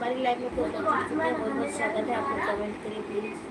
हमारी लाइफ में कुछ बच्चे चुके हैं, बहुत बहुत स्वागत है, आप लोग कमेंट करिए प्लीज़।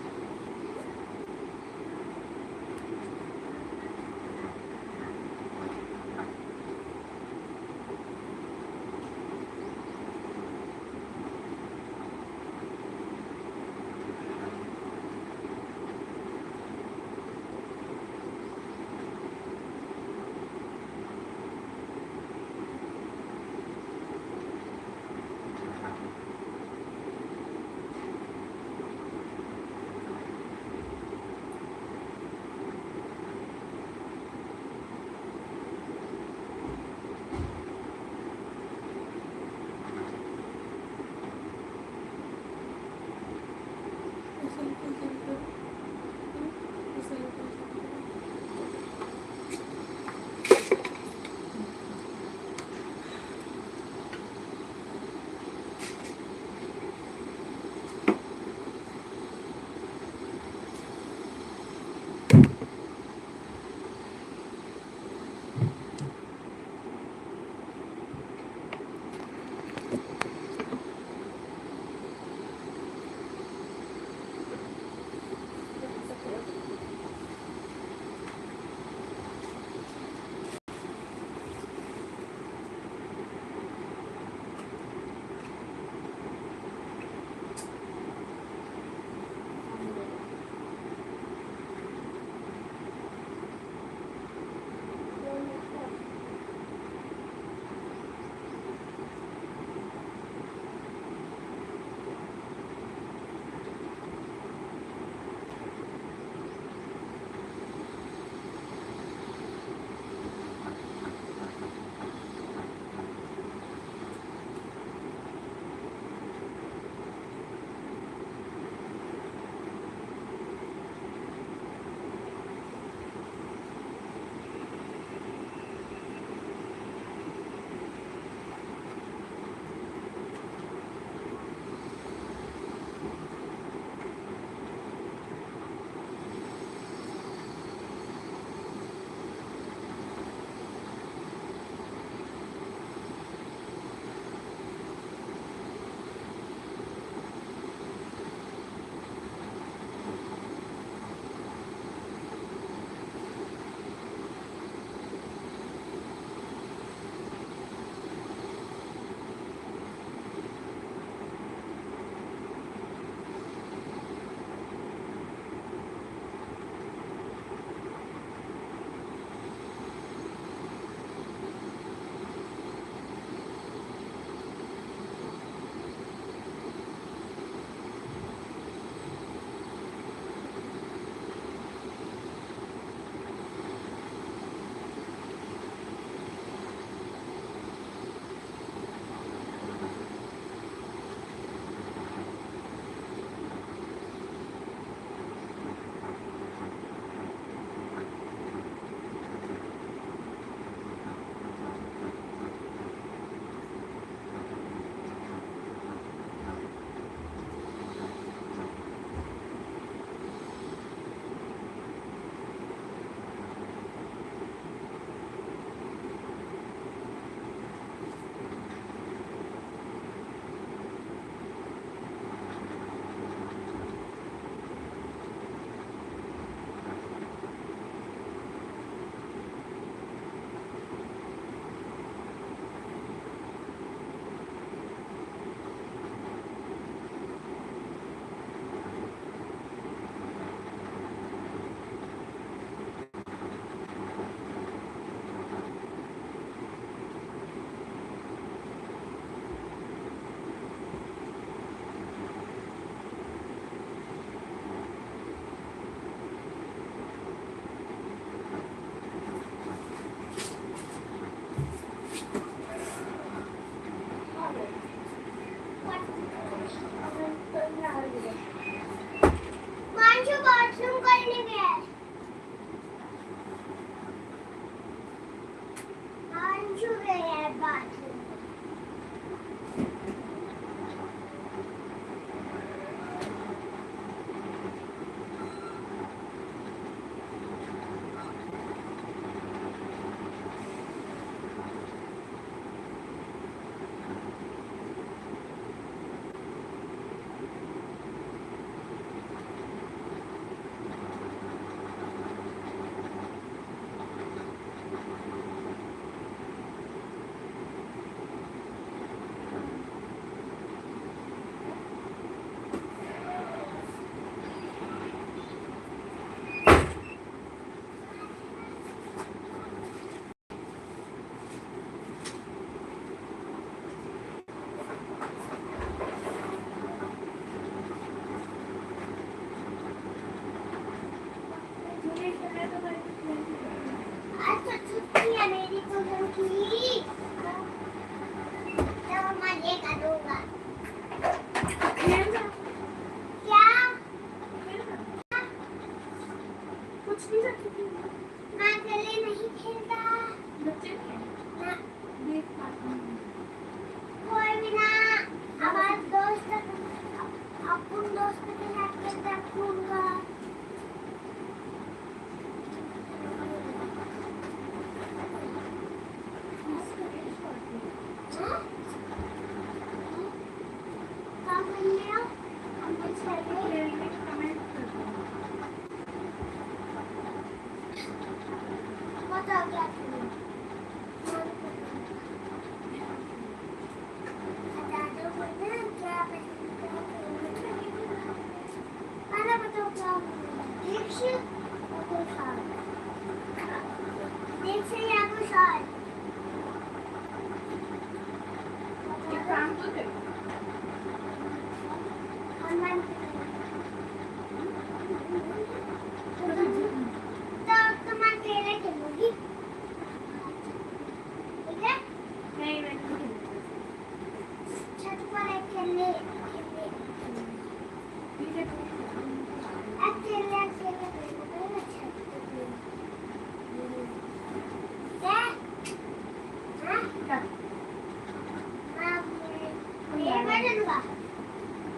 तो तुम अकेले खेलोगी, ठीक है? नहीं मैं नहीं खेलूंगी। छत पर अकेले अकेले ठीक है अकेले अकेले खेलोगे छत पे। क्या? हाँ? क्या?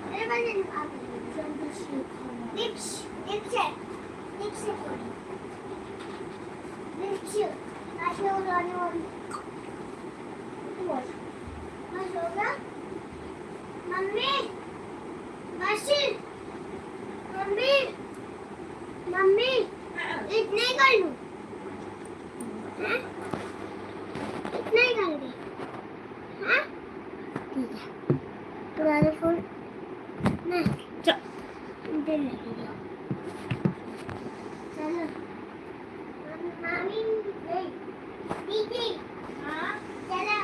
मेरे बजन लिप्स लिप्स है लिप्स है लिप्स ऐसे उड़ाने वाली बस होगा मम्मी मासी मम्मी मम्मी इतने कर लूं हाँ इतना ही करोगे हाँ ठीक है तुम्हारे फोन ना दे लगेगा चलो मामी नहीं दीदी हाँ चलो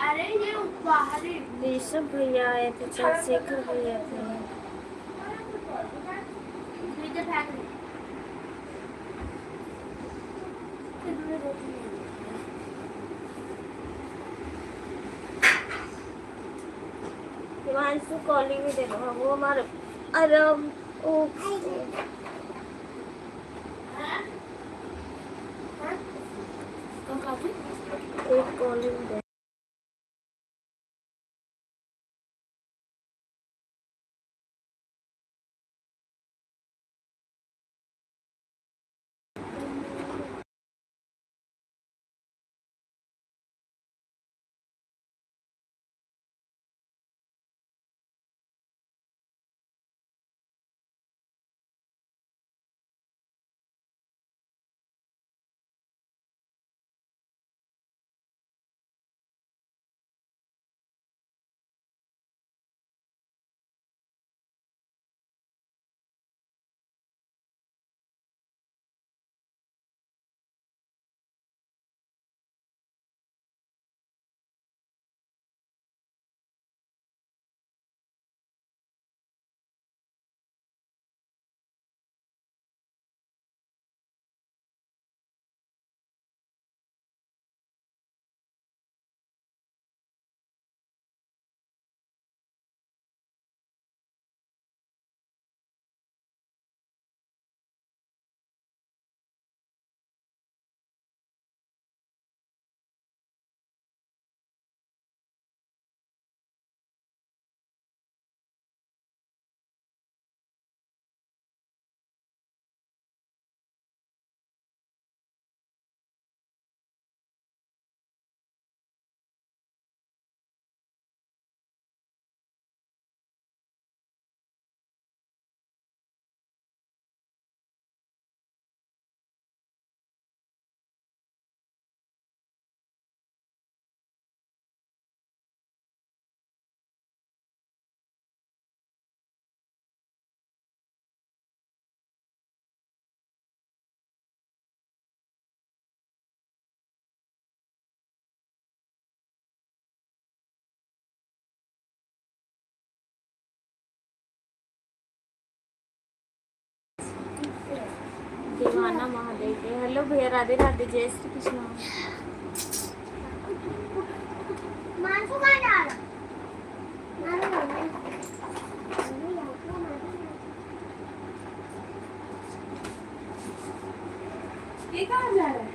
अरे ये बाहरी ऋषभ भैया आए थे, चंद्रशेखर भैया थे। नीचे फेंक दे। हिमांशु कॉलिंग भी देखो, वो हमारे आराम ओ एक कॉलिंग दे। दीवाना महादेव के। हेलो भैया, राधे राधे, जय श्री कृष्ण। मानसू कहाँ जा रहा? ये कहाँ जा रहा है?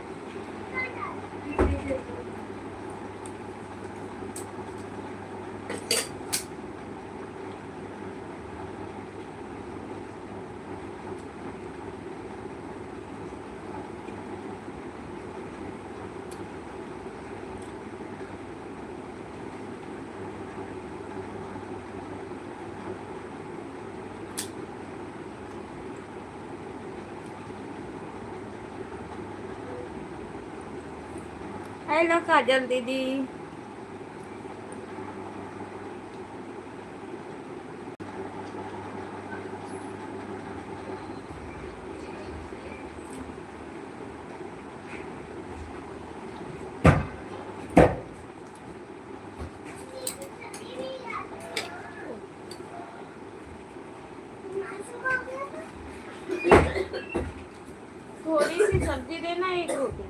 हेलो काजल दीदी। थोड़ी सी सब्जी देना, एक रोटी।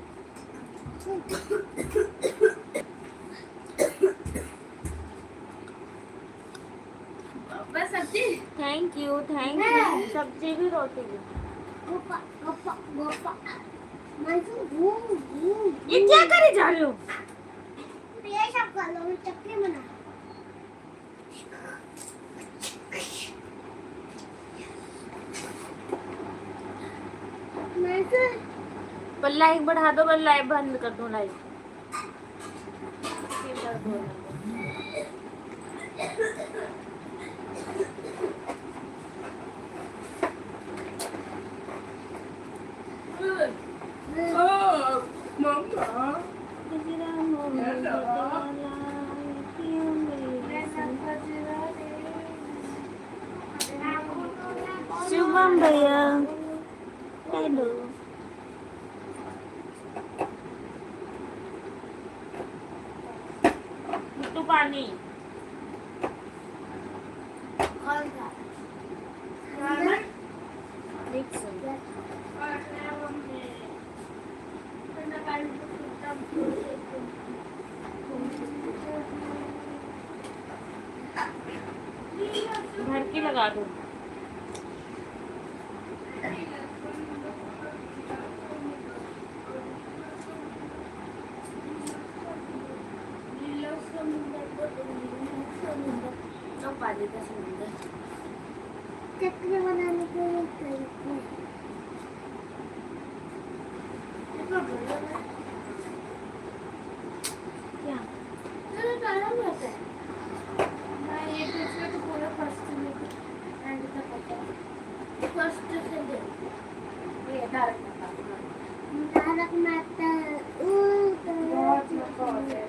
बस सब्जी। थैंक यू सब्जी भी रोटी भी। ये क्या करे जा रहे हो? ये सब कर लो, चटनी बना। पर लाइक बढ़ा दो, पर लाइव बंद कर दो लाइव। शुभम भैया हेलो। पानी कौन सा नॉर्मल मिक्स और ठंडा पानी भर के लगा दो। तो पानी का समुंदर चक्र बनाने के लिए तरीके क्या चलो चलो होता है मैं ये दूसरे को पूरा फर्स्ट में एंड तक पता है फर्स्ट से दे ये डार्क पता तारक मेहता बहुत मजा आता है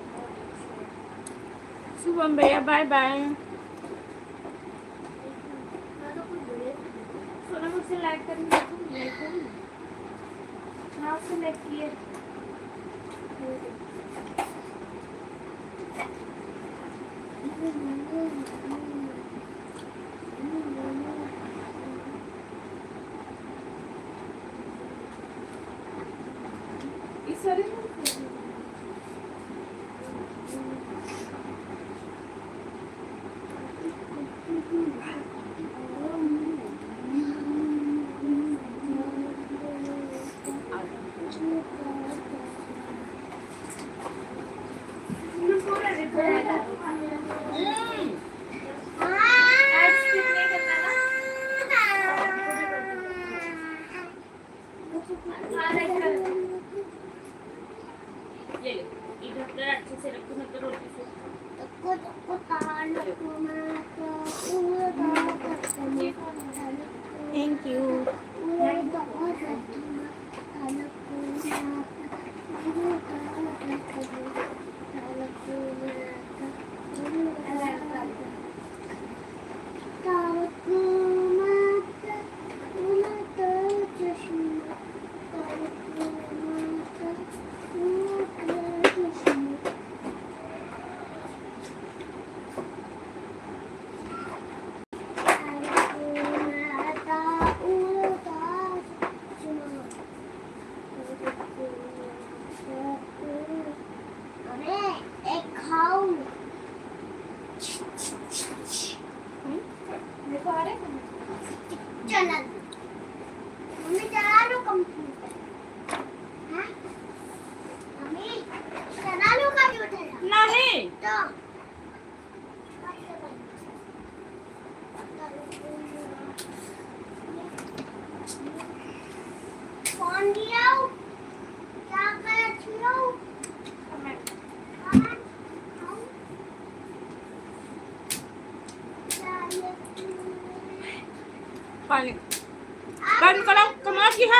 शुभम भैया बाय बाय। सोना मुझसे लाइक करनी है तुम लाइक करो हाँ उससे लाइक किए इस वाले में पूरा रिकॉर्ड है आज स्किप नहीं करना ना हाँ लाइक कर ले ले इधर कर अच्छे से रखो मैं तो रोटी से थैंक यू। देखो आ रहे चला मम्मी चला लो कंप्यूटर हाँ मम्मी चला लो कंप्यूटर नहीं तो फोन दिया क्या कर छियो पानी बंद करो कमाल की है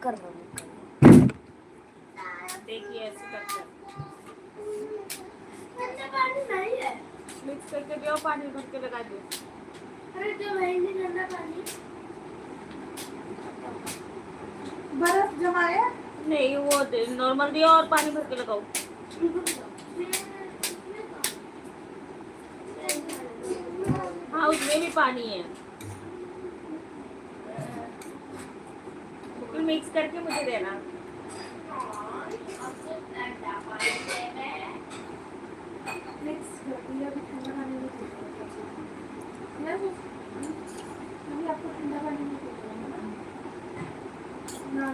कर रहा हूँ देखिए ऐसे करते ठंडा पानी नहीं है मिक्स करके दियो पानी भर के लगा दो। अरे जो है नहीं ठंडा पानी बर्फ जमाया नहीं वो नॉर्मल दियो और पानी भर के लगाओ। हाँ उसमें भी पानी है बिल्कुल मिक्स करके मुझे देना। मिक्स कर दिया अभी ठंडा पानी नहीं पीते यार अभी आपको ठंडा पानी नहीं पीते ना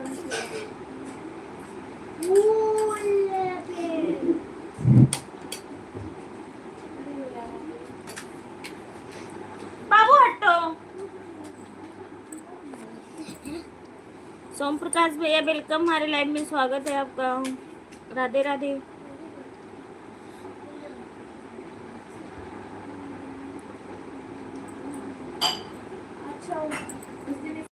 बाबू हटो। सोम प्रकाश भैया वेलकम हमारे लाइव में स्वागत है आपका। राधे राधे। अच्छा उस दिन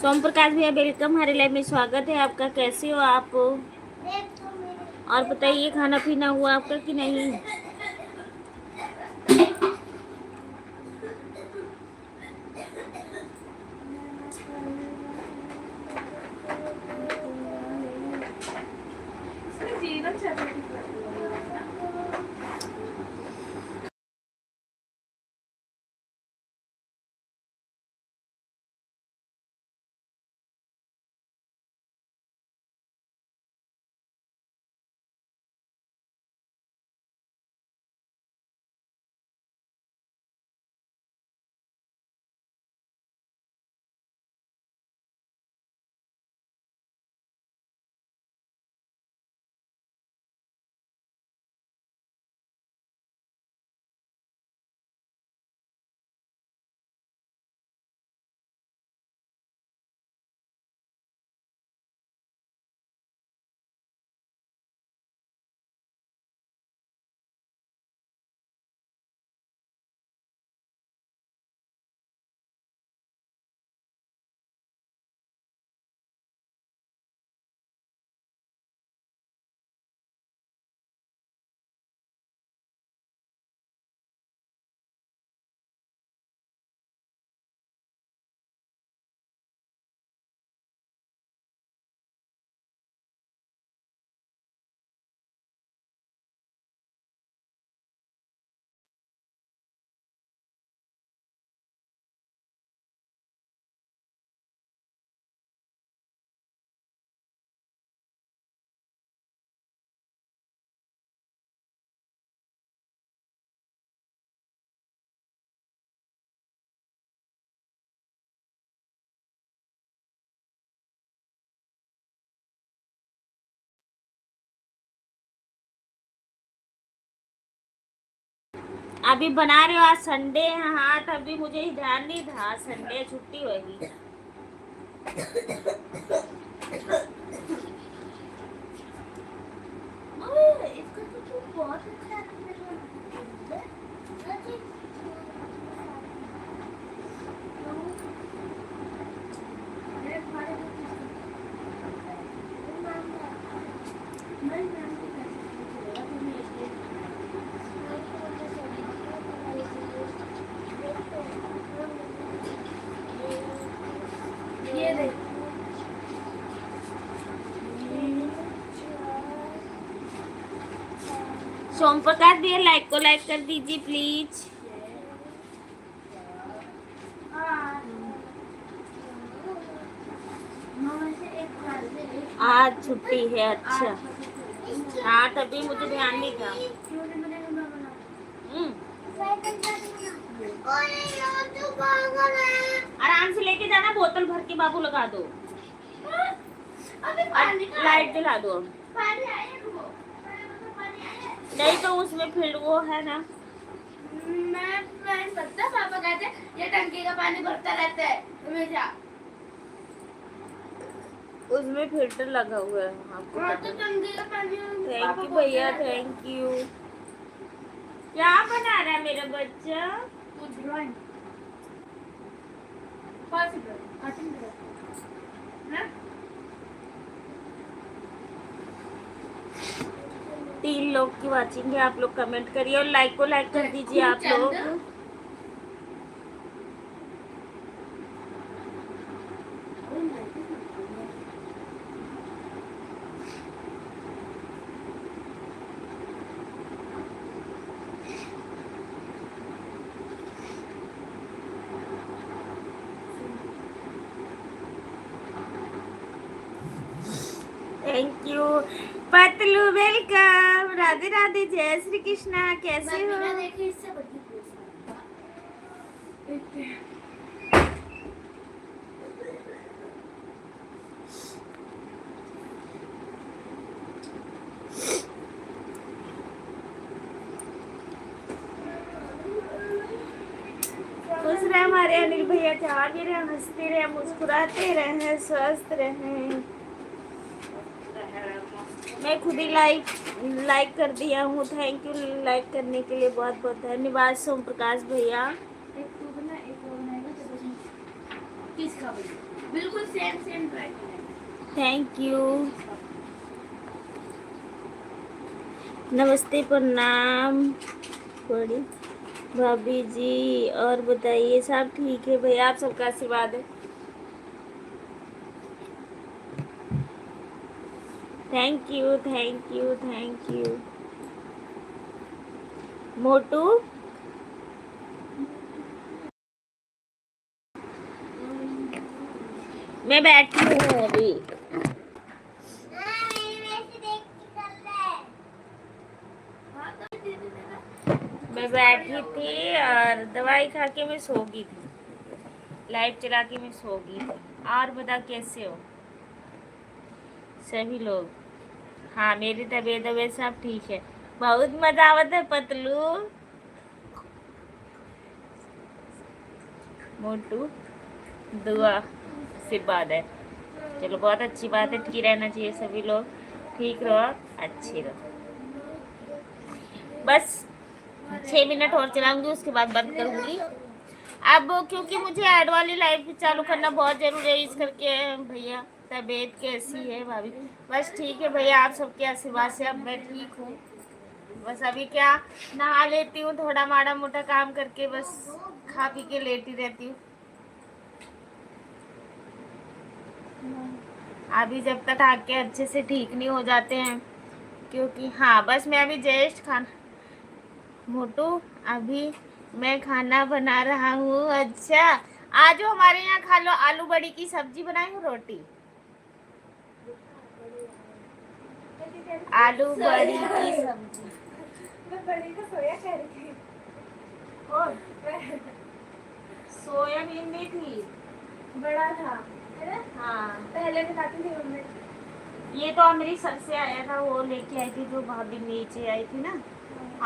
सोम प्रकाश भैया वेलकम, हमारे लाइव में स्वागत है आपका। कैसे हो आप? देख तो मेरे और बताइए खाना पीना हुआ आपका कि नहीं? इसमें जीवन चैप्टर की है ना। अभी बना रहे हो? आज संडे है। हाँ, तभी मुझे ध्यान नहीं था संडे छुट्टी होगी। ओए इसका तो तू बहुत अच्छा है। ये देख सोम प्रकाश भैया लाइक को लाइक कर दीजिए प्लीज। आज छुट्टी है, अच्छा। हाँ, तभी मुझे ध्यान नहीं था। हम्म, ओए यार तू पागल है। आराम से लेके जाना, बोतल भर के बाबू लगा दो। अबे पानी का लाइट जला दो। पानी आया रुको। पानी आया। नहीं तो उसमें फिर वो है ना। मैं सकता पापा कहते ये टंकी का पानी भरता रहता है हमेशा। उसमें फिल्टर लगा हुआ है आपको हाँ पता तो है। टंकी का पानी थैंक यू भैया, थैंक यू। क्या बना रहा है मेरा बच्चा? कुछ ड्राइंग कौन सी ड्राइंग कटिंग ड्राइंग ना 3 लोग की वाचिंग है, आप लोग कमेंट करिए और लाइक को लाइक कर दीजिए आप लोग। Thank you Patlu, welcome. Radhe Radhe, जय श्री कृष्णा। कैसे हो? देखिए इससे बड़ी खुश रहे हमारे अनिल भैया, जागे रहे, हंसते रहे, मुस्कुराते रहे, स्वस्थ रहे। मैं खुद ही लाइक कर दिया हूँ। थैंक यू लाइक करने के लिए, बहुत बहुत धन्यवाद सोम प्रकाश भैया। एक तू बना एक वो बनाएगा तो किसका बना बिल्कुल same same try. Thank you. नमस्ते, प्रणाम बड़ी भाभी जी। और बताइए, सब ठीक है भैया? आप सबका आशीर्वाद है। Thank you thank you thank you. मोटू मैं बैठी हूँ अभी। मैं बैठी थी और दवाई खा के मैं सो गई थी। लाइट चला के मैं सो गई थी। और बता कैसे हो सभी लोग? हाँ, मेरी तबीयत सब ठीक है। बहुत मजा आवत है पतलू। मोटू दुआ आशीर्वाद है। चलो, बहुत अच्छी बात है। ठीक रहना चाहिए सभी लोग। ठीक रहो, अच्छी रहो। बस 6 मिनट और चलाऊंगी, उसके बाद बंद करूंगी। अब क्योंकि मुझे ऐड वाली लाइव चालू करना बहुत जरूरी है, इस करके भैया। तबीयत कैसी है भाभी? बस ठीक है भैया, आप सबके आशीर्वाद से अब मैं ठीक हूँ। बस अभी क्या, नहा लेती हूँ, थोड़ा माड़ा मोटा काम करके बस खा पी के लेटी रहती हूँ। अभी जब तक आके अच्छे से ठीक नहीं हो जाते हैं, क्योंकि हाँ बस मैं अभी जस्ट खाना। मोटू अभी मैं खाना बना रहा हूँ। अच्छा, आज हमारे यहाँ खा लो। आलू बड़ी की सब्जी बनाई हूँ, रोटी। आलू बड़ी की सब्जी। मैं बड़ी को सोया कह रही थी। और सोयाबीन भी थी। बड़ा था है ना? हाँ, पहले बताती थी मम्मी। ये तो अमृतसर से आया था, वो लेके आई थी जो भाभी नीचे आई थी ना,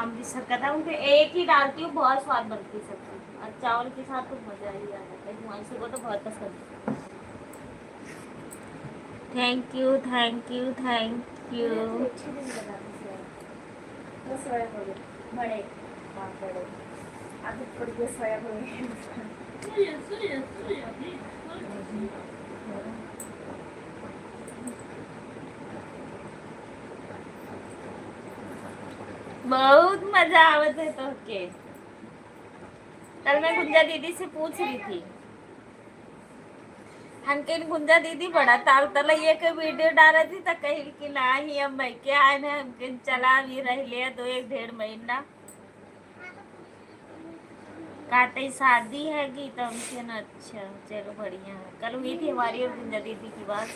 अमृतसर का था। उनके एक ही डालती हूँ, बहुत स्वाद बनती सब्जी। और चावल के साथ तो मजा ही आ जाता है। हिमांशु को तो बहुत पसंद है। Thank you thank you thank you. अच्छी नहीं बनाती सोया। वो सोया हो गए बड़े। हाँ बड़े। आदत पड़ गई सोया हो गई। बहुत मजा आवत है तो के। कल मैं गुंजा दीदी से पूछ रही थी, हमके गुंजा दीदी बड़ा ताल तला ये के वीडियो डाल रही थी तो कही कि ना ही हम भाई के आए ना, हमके चला भी रह लिया 1.5 महीना। कहते शादी है कि तो हमसे ना। अच्छा चलो बढ़िया है। कल हुई थी हमारी और गुंजा दीदी की बात।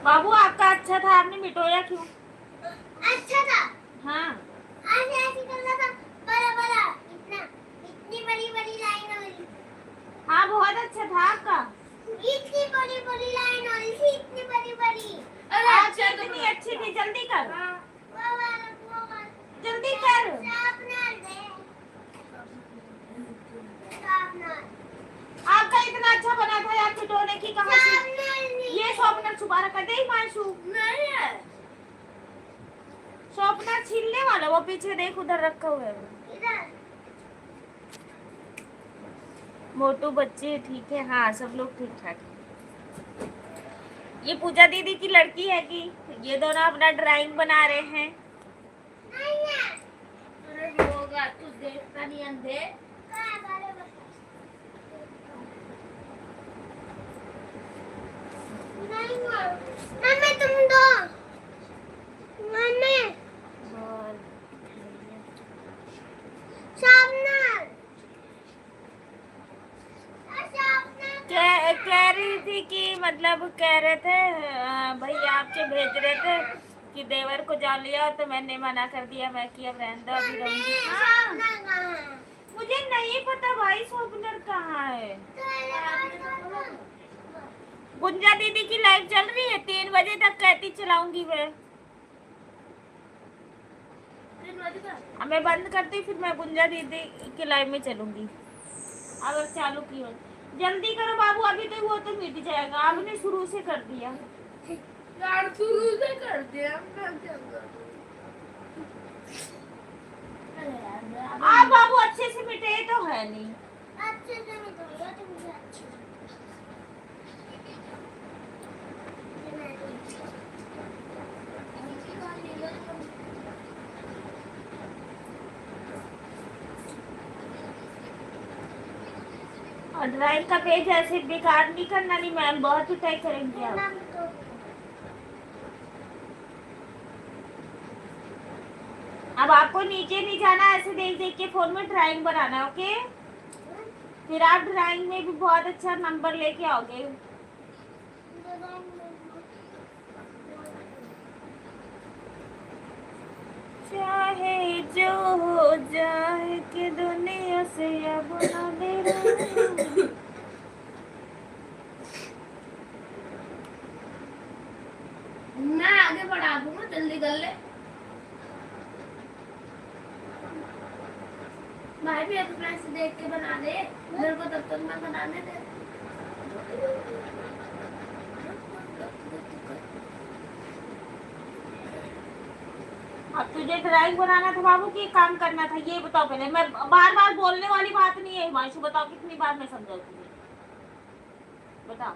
बाबू आपका अच्छा था, आपने मिटोया क्यों? अच्छा था। हाँ ऐसे ऐसे करना था, बड़ा बड़ा इतना, इतनी बड़ी बड़ी लाइन वाली। हाँ, बहुत अच्छा था आपका। इतनी बड़ी बड़ी लाइन वाली थी, इतनी बड़ी बड़ी। अरे अच्छा, इतनी अच्छी थी। जल्दी कर, वो वाला जल्दी कर। शार्पनर दे, शार्पनर। आपका इतना अच्छा बना था यार, मिटोने की कहाँ से? शार्पनर नहीं ये शॉर्पनर छुपा रखा दे हिमांशु। नहीं है। शॉर्पनर छीलने वाला वो पीछे देख, उधर रखा हुआ है। इधर मोटू बच्चे ठीक है? हाँ सब लोग ठीक ठाक है। ये पूजा दीदी की लड़की है कि ये दोनों अपना ड्राइंग बना रहे हैं। नहीं है। अरे होगा, तू देखता नहीं अंधे। कहाँ बारे बता। नहीं है। मम्मी तुम दो। Mummy sharpener. कह रही थी कि मतलब कह रहे थे भैया आपके भेज रहे थे कि देवर को जा लिया, तो मैंने मना कर दिया। मैं कि अब रहने दो, अभी रहूंगी। हाँ, मुझे नहीं पता भाई शॉर्पनर कहाँ है। गुंजा दीदी की लाइव चल रही है, 3 बजे तक कहती चलाऊंगी मैं। मैं बंद करती, फिर मैं गुंजा दीदी की लाइव में चलूंगी। अगर चालू की हो जल्दी करो बाबू, अभी तो वो तो मिट जाएगा। आपने शुरू से कर दिया यार शुरू से कर दिया। अरे यार आप बाबू अच्छे से मिटे तो है नहीं। अच्छे से नहीं करूँगा तो मुझे अच्छे से और ड्राइंग का पेज ऐसे बेकार नहीं करना, नहीं मैम बहुत पिटाई करेंगे आप। अब आपको नीचे नहीं जाना, ऐसे देख देख के फोन में ड्राइंग बनाना है, ओके? फिर आप ड्राइंग में भी बहुत अच्छा नंबर लेके आओगे। चाहे जो हो जाए कि दुनिया से अब ना डरो। मैं आगे बढ़ा दूंगा, जल्दी कर ले। भाई भी अपने से देख के बना दे, मेरे को तब तक मैं बनाने दे। अब तुझे ड्राइंग बनाना था बाबू कि काम करना था, ये बताओ पहले। मैं बार बार बोलने वाली बात नहीं है हिमांशु, बताओ कितनी बार मैं समझाऊं तुझे, बताओ।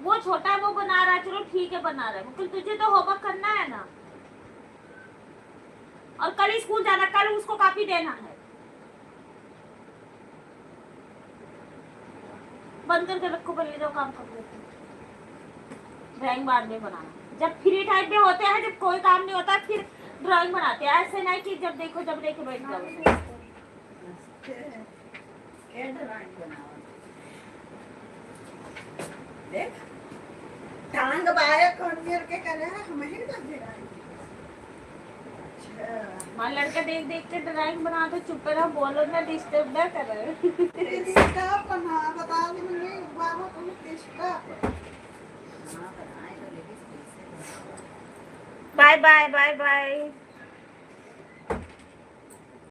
वो छोटा है वो बना रहा है, चलो ठीक है बना रहा है, लेकिन तुझे तो होमवर्क करना है ना, और कल ही स्कूल जाना, कल उसको कॉपी देना है। बंद करके रखो, पहले जो काम कर लेते, ड्राइंग बाद में बनाना। जब फ्री टाइम में होते हैं, जब कोई काम नहीं होता फिर ड्राइंग बनाते हैं, ऐसे नहीं कि जब देखो जब लेके बैठ जाओ। देख टांग बाया कौन करके करे हम ही कर दे रहा है। हाँ लड़का देख देख के ड्राइंग बना तो चुप रहो, बोलो ना, डिस्टर्ब ना करो। किसका बना बता दे मुझे बाबा तुम किसका बाय बाय बाय बाय।